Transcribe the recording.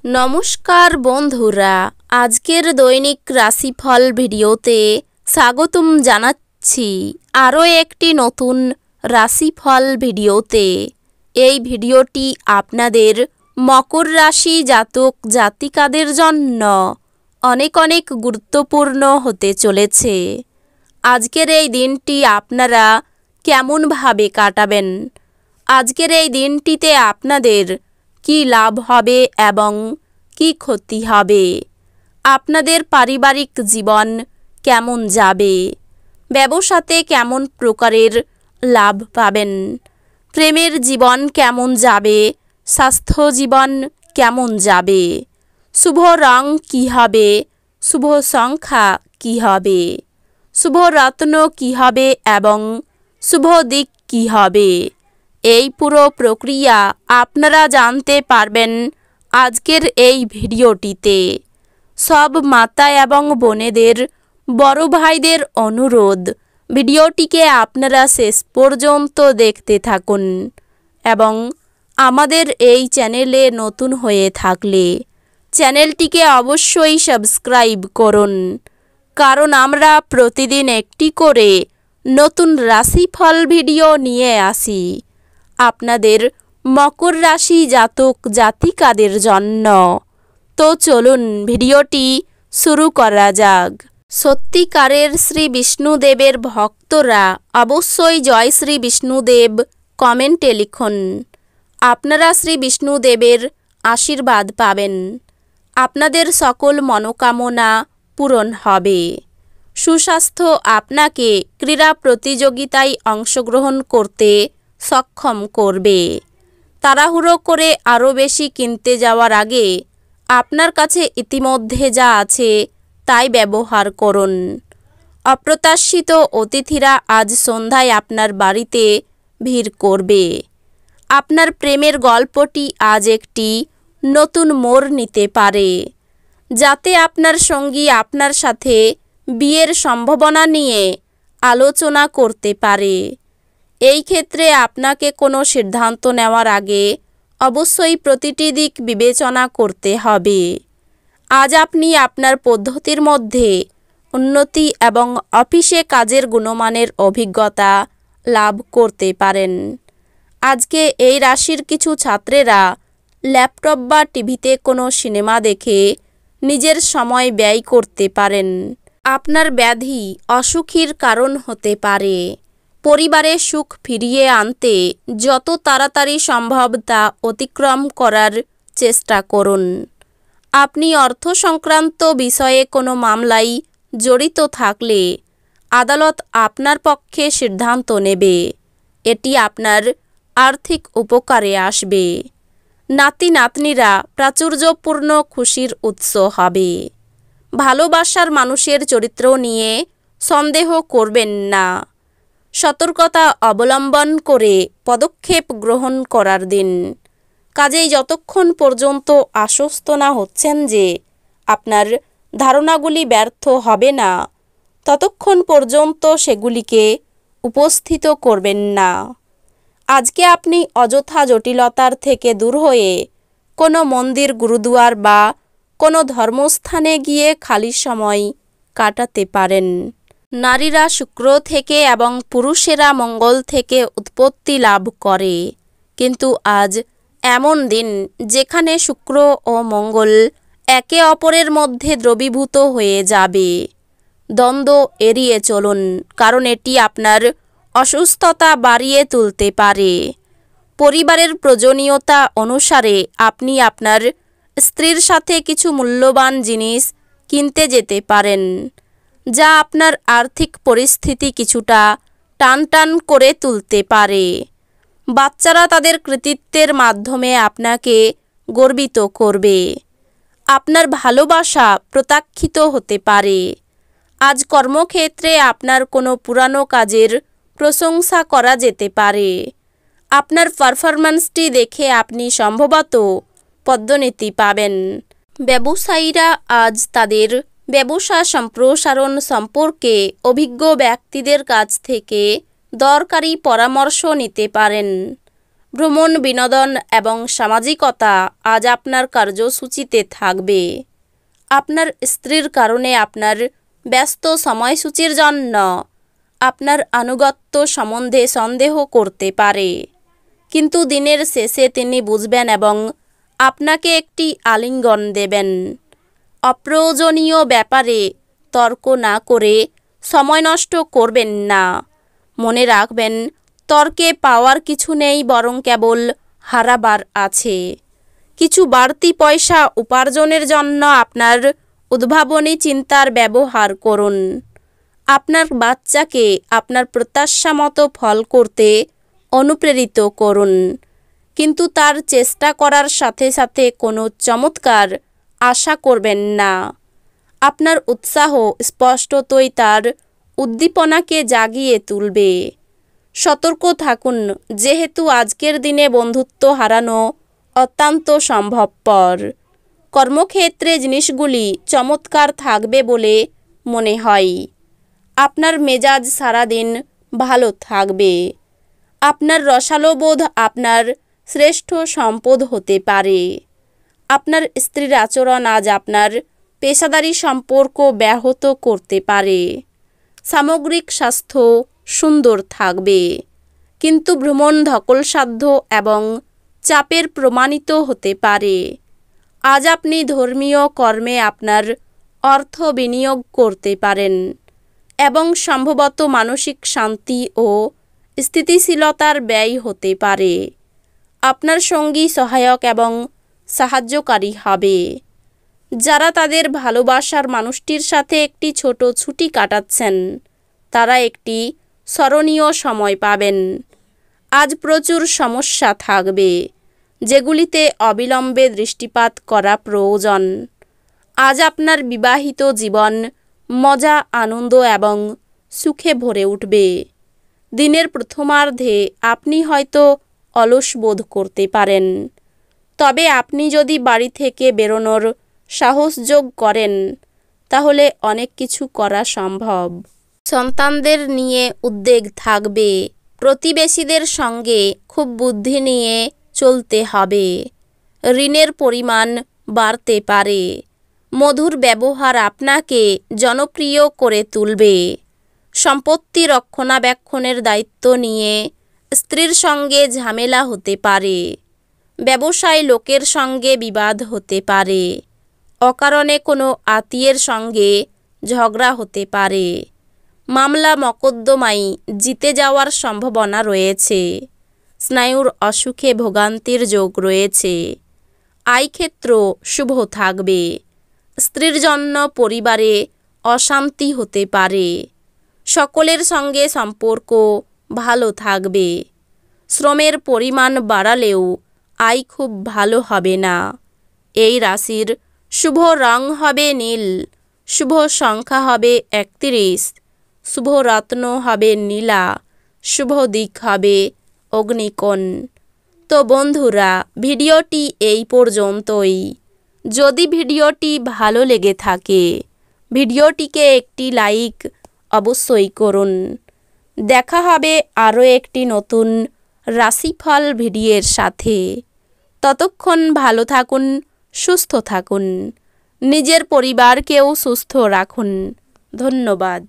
নমস্কার বন্ধুরা, আজকের দৈনিক রাশিফল ভিডিওতে স্বাগতম জানাচ্ছি আরও একটি নতুন রাশিফল ভিডিওতে। এই ভিডিওটি আপনাদের মকর রাশি জাতক জাতিকাদের জন্য অনেক অনেক গুরুত্বপূর্ণ হতে চলেছে। আজকের এই দিনটি আপনারা কেমনভাবে কাটাবেন, আজকের এই দিনটিতে আপনাদের কি লাভ হবে এবং কি ক্ষতি হবে, আপনাদের পারিবারিক জীবন কেমন যাবে, ব্যবসাতে কেমন প্রকারের লাভ পাবেন, প্রেমের জীবন কেমন যাবে, স্বাস্থ্য জীবন কেমন যাবে, শুভ রং কী হবে, শুভ সংখ্যা কী হবে, শুভ রত্ন কী হবে এবং শুভ দিক কী হবে, এই পুরো প্রক্রিয়া আপনারা জানতে পারবেন আজকের এই ভিডিওটিতে। সব মাতা এবং বোনেদের, বড় ভাইদের অনুরোধ, ভিডিওটিকে আপনারা শেষ পর্যন্ত দেখতে থাকুন এবং আমাদের এই চ্যানেলে নতুন হয়ে থাকলে চ্যানেলটিকে অবশ্যই সাবস্ক্রাইব করুন, কারণ আমরা প্রতিদিন একটি করে নতুন রাশিফল ভিডিও নিয়ে আসি আপনাদের মকর রাশি জাতক জাতিকাদের জন্য। তো চলুন ভিডিওটি শুরু করা যাক। সত্যিকারের শ্রী বিষ্ণুদেবের ভক্তরা অবশ্যই জয় শ্রী বিষ্ণুদেব কমেন্টে লিখুন। আপনারা শ্রী বিষ্ণুদেবের আশীর্বাদ পাবেন, আপনাদের সকল মনোকামনা পূরণ হবে। সুস্বাস্থ্য আপনাকে ক্রীড়া প্রতিযোগিতায় অংশগ্রহণ করতে সক্ষম করবে। তাড়াহুড়ো করে আরও বেশি কিনতে যাওয়ার আগে আপনার কাছে ইতিমধ্যে যা আছে তাই ব্যবহার করুন। অপ্রত্যাশিত অতিথিরা আজ সন্ধ্যায় আপনার বাড়িতে ভিড় করবে। আপনার প্রেমের গল্পটি আজ একটি নতুন মোড় নিতে পারে, যাতে আপনার সঙ্গী আপনার সাথে বিয়ের সম্ভাবনা নিয়ে আলোচনা করতে পারে। এই ক্ষেত্রে আপনাকে কোনো সিদ্ধান্ত নেওয়ার আগে অবশ্যই প্রতিটি দিক বিবেচনা করতে হবে। আজ আপনি আপনার পদ্ধতির মধ্যে উন্নতি এবং অফিসে কাজের গুণমানের অভিজ্ঞতা লাভ করতে পারেন। আজকে এই রাশির কিছু ছাত্রেরা ল্যাপটপ বা টিভিতে কোনো সিনেমা দেখে নিজের সময় ব্যয় করতে পারেন। আপনার ব্যাধি অসুখীর কারণ হতে পারে। পরিবারে সুখ ফিরিয়ে আনতে যত তাড়াতাড়ি সম্ভব তা অতিক্রম করার চেষ্টা করুন। আপনি অর্থ সংক্রান্ত বিষয়ে কোনো মামলায় জড়িত থাকলে আদালত আপনার পক্ষে সিদ্ধান্ত নেবে। এটি আপনার আর্থিক উপকারে আসবে। নাতি নাতনিরা প্রাচুর্যপূর্ণ খুশির উৎস হবে। ভালোবাসার মানুষের চরিত্র নিয়ে সন্দেহ করবেন না। সতর্কতা অবলম্বন করে পদক্ষেপ গ্রহণ করার দিন। কাজেই যতক্ষণ পর্যন্ত আশ্বস্ত না হচ্ছেন যে আপনার ধারণাগুলি ব্যর্থ হবে না, ততক্ষণ পর্যন্ত সেগুলিকে উপস্থিত করবেন না। আজকে আপনি অযথা জটিলতার থেকে দূর হয়ে কোনো মন্দির, গুরুদুয়ার বা কোনো ধর্মস্থানে গিয়ে খালি সময় কাটাতে পারেন। নারীরা শুক্র থেকে এবং পুরুষেরা মঙ্গল থেকে উৎপত্তি লাভ করে, কিন্তু আজ এমন দিন যেখানে শুক্র ও মঙ্গল একে অপরের মধ্যে দ্রবীভূত হয়ে যাবে। দ্বন্দ্ব এড়িয়ে চলুন, কারণ এটি আপনার অসুস্থতা বাড়িয়ে তুলতে পারে। পরিবারের প্রয়োজনীয়তা অনুসারে আপনি আপনার স্ত্রীর সাথে কিছু মূল্যবান জিনিস কিনতে যেতে পারেন, যা আপনার আর্থিক পরিস্থিতি কিছুটা টানটান করে তুলতে পারে। বাচ্চারা তাদের কৃতিত্বের মাধ্যমে আপনাকে গর্বিত করবে। আপনার ভালোবাসা প্রত্যাখ্যিত হতে পারে। আজ কর্মক্ষেত্রে আপনার কোনো পুরানো কাজের প্রশংসা করা যেতে পারে। আপনার পারফরম্যান্সটি দেখে আপনি সম্ভবত পদোন্নতি পাবেন। ব্যবসায়ীরা আজ তাদের ব্যবসা সম্প্রসারণ সম্পর্কে অভিজ্ঞ ব্যক্তিদের কাছ থেকে দরকারি পরামর্শ নিতে পারেন। ভ্রমণ, বিনোদন এবং সামাজিকতা আজ আপনার কার্যসূচিতে থাকবে। আপনার স্ত্রীর কারণে আপনার ব্যস্ত সময়সূচির জন্য আপনার আনুগত্য সম্বন্ধে সন্দেহ করতে পারে, কিন্তু দিনের শেষে তিনি বুঝবেন এবং আপনাকে একটি আলিঙ্গন দেবেন। অপ্রয়োজনীয় ব্যাপারে তর্ক না করে সময় নষ্ট করবেন না। মনে রাখবেন, তর্কে পাওয়ার কিছু নেই, বরং কেবল হারাবার আছে। কিছু বাড়তি পয়সা উপার্জনের জন্য আপনার উদ্ভাবনী চিন্তার ব্যবহার করুন। আপনার বাচ্চাকে আপনার প্রত্যাশা মতো ফল করতে অনুপ্রেরিত করুন, কিন্তু তার চেষ্টা করার সাথে সাথে কোনো চমৎকার আশা করবেন না। আপনার উৎসাহ স্পষ্টতই তার উদ্দীপনাকে জাগিয়ে তুলবে। সতর্ক থাকুন, যেহেতু আজকের দিনে বন্ধুত্ব হারানো অত্যন্ত সম্ভবপর। কর্মক্ষেত্রে জিনিসগুলি চমৎকার থাকবে বলে মনে হয়। আপনার মেজাজ সারাদিন ভালো থাকবে। আপনার রসালোবোধ আপনার শ্রেষ্ঠ সম্পদ হতে পারে। আপনার স্ত্রীর আচরণ আজ আপনার পেশাদারী সম্পর্ক ব্যাহত করতে পারে। সামগ্রিক স্বাস্থ্য সুন্দর থাকবে, কিন্তু ভ্রমণ ধকলসাধ্য এবং চাপের প্রমাণিত হতে পারে। আজ আপনি ধর্মীয় কর্মে আপনার অর্থ বিনিয়োগ করতে পারেন এবং সম্ভবত মানসিক শান্তি ও স্থিতিশীলতার ব্যয় হতে পারে। আপনার সঙ্গী সহায়ক এবং সাহায্যকারী হবে। যারা তাদের ভালোবাসার মানুষটির সাথে একটি ছোট ছুটি কাটাচ্ছেন, তারা একটি স্মরণীয় সময় পাবেন। আজ প্রচুর সমস্যা থাকবে, যেগুলিতে অবিলম্বে দৃষ্টিপাত করা প্রয়োজন। আজ আপনার বিবাহিত জীবন মজা, আনন্দ এবং সুখে ভরে উঠবে। দিনের প্রথমার্ধে আপনি হয়তো অলস বোধ করতে পারেন, তবে আপনি যদি বাড়ি থেকে বেরোনোর সাহস যোগ করেন, তাহলে অনেক কিছু করা সম্ভব। সন্তানদের নিয়ে উদ্বেগ থাকবে। প্রতিবেশীদের সঙ্গে খুব বুদ্ধি নিয়ে চলতে হবে। ঋণের পরিমাণ বাড়তে পারে। মধুর ব্যবহার আপনাকে জনপ্রিয় করে তুলবে। সম্পত্তি রক্ষণাবেক্ষণের দায়িত্ব নিয়ে স্ত্রীর সঙ্গে ঝামেলা হতে পারে। ব্যবসায় লোকের সঙ্গে বিবাদ হতে পারে। অকারণে কোনো আত্মীয়ের সঙ্গে ঝগড়া হতে পারে। মামলা মকদ্দমায় জিতে যাওয়ার সম্ভাবনা রয়েছে। স্নায়ুর অসুখে ভোগান্তির যোগ রয়েছে। আয়ক্ষেত্র শুভ থাকবে। স্ত্রীর জন্য পরিবারে অশান্তি হতে পারে। সকলের সঙ্গে সম্পর্ক ভালো থাকবে। শ্রমের পরিমাণ বাড়ালেও আয় খুব ভালো হবে না। এই রাশির শুভ রং হবে নীল, শুভ সংখ্যা হবে 31, শুভ রত্ন হবে নীলা, শুভ দিক হবে অগ্নিকোণ। তো বন্ধুরা, ভিডিওটি এই পর্যন্তই। যদি ভিডিওটি ভালো লেগে থাকে, ভিডিওটিকে একটি লাইক অবশ্যই করুন। দেখা হবে আরও একটি নতুন রাশিফল ভিডিওর সাথে। ততক্ষণ ভালো থাকুন, সুস্থ থাকুন, নিজের পরিবারকেও সুস্থ রাখুন। ধন্যবাদ।